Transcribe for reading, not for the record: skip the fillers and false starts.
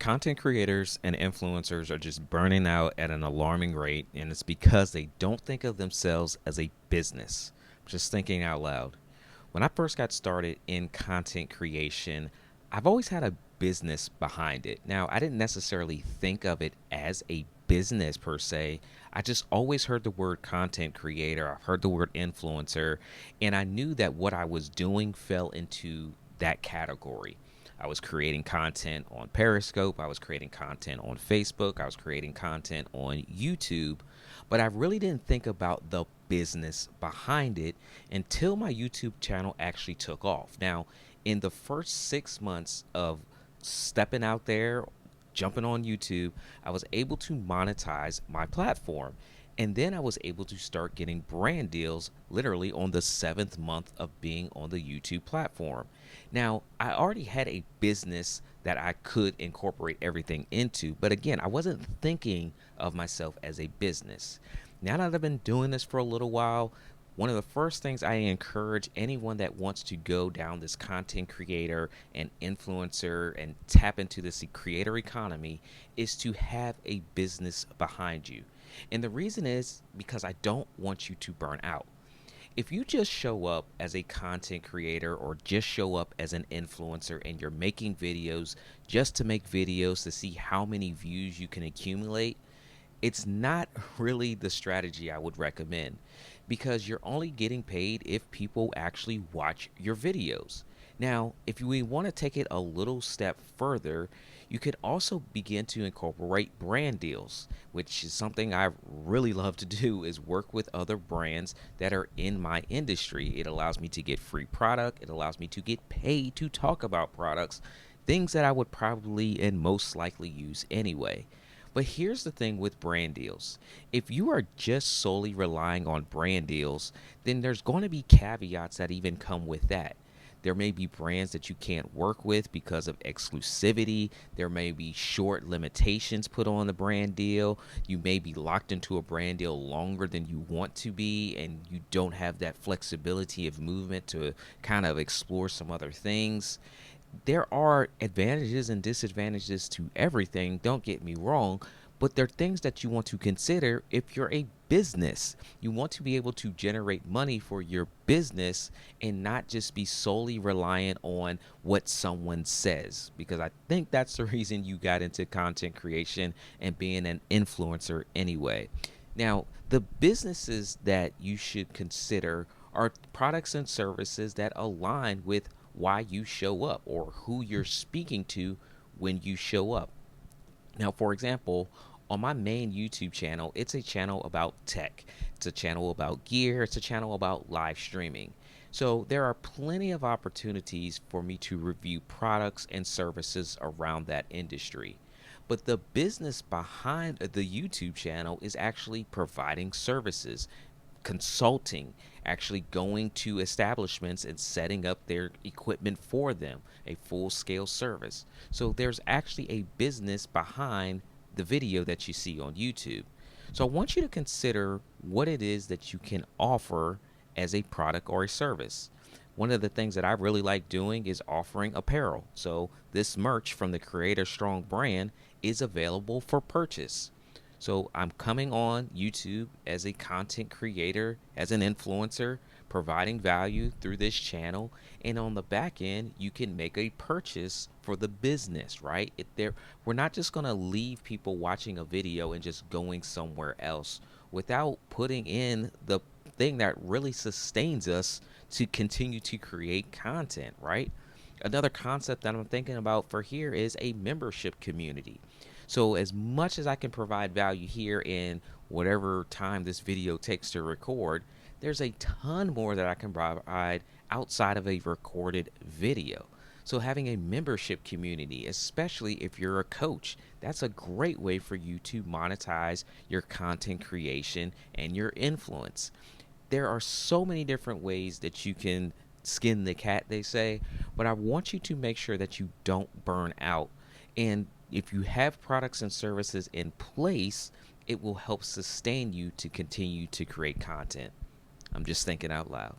Content creators and influencers are just burning out at an alarming rate, and it's because they don't think of themselves as a business. Just thinking out loud. When I first got started in content creation, I've always had a business behind it. Now, I didn't necessarily think of it as a business per se. I just always heard the word content creator, I've heard the word influencer, and I knew that what I was doing fell into that category. I was creating content on Periscope, I was creating content on Facebook, I was creating content on YouTube, but I really didn't think about the business behind it until my YouTube channel actually took off. Now, in the first 6 months of stepping out there, jumping on YouTube, I was able to monetize my platform. And then I was able to start getting brand deals literally on the seventh month of being on the YouTube platform. Now, I already had a business that I could incorporate everything into, but again, I wasn't thinking of myself as a business. Now that I've been doing this for a little while, one of the first things I encourage anyone that wants to go down this content creator and influencer and tap into this creator economy is to have a business behind you. And the reason is because I don't want you to burn out. If you just show up as a content creator or just show up as an influencer and you're making videos just to make videos to see how many views you can accumulate, it's not really the strategy I would recommend because you're only getting paid if people actually watch your videos. Now, if we want to take it a little step further, you could also begin to incorporate brand deals, which is something I really love to do is work with other brands that are in my industry. It allows me to get free product, it allows me to get paid to talk about products, things that I would probably and most likely use anyway. But here's the thing with brand deals. If you are just solely relying on brand deals, then there's going to be caveats that even come with that. There may be brands that you can't work with because of exclusivity. There may be short limitations put on the brand deal. You may be locked into a brand deal longer than you want to be, and you don't have that flexibility of movement to kind of explore some other things. There are advantages and disadvantages to everything, don't get me wrong, but there are things that you want to consider if you're a business. You want to be able to generate money for your business and not just be solely reliant on what someone says, because I think that's the reason you got into content creation and being an influencer anyway. Now, the businesses that you should consider are products and services that align with why you show up or who you're speaking to when you show up. Now, for example, on my main YouTube channel, it's a channel about tech, it's a channel about gear, it's a channel about live streaming. So, there are plenty of opportunities for me to review products and services around that industry. But the business behind the YouTube channel is actually providing services, consulting, actually going to establishments and setting up their equipment for them, a full scale service. So there's actually a business behind the video that you see on YouTube. So I want you to consider what it is that you can offer as a product or a service. One of the things that I really like doing is offering apparel. So this merch from the Creator Strong brand is available for purchase. So I'm coming on YouTube as a content creator, as an influencer, providing value through this channel. And on the back end, you can make a purchase for the business, right? We're not just going to leave people watching a video and just going somewhere else without putting in the thing that really sustains us to continue to create content, right? Another concept that I'm thinking about for here is a membership community. So as much as I can provide value here in whatever time this video takes to record, there's a ton more that I can provide outside of a recorded video. So having a membership community, especially if you're a coach, that's a great way for you to monetize your content creation and your influence. There are so many different ways that you can skin the cat, they say, but I want you to make sure that you don't burn out. And if you have products and services in place, it will help sustain you to continue to create content. I'm just thinking out loud.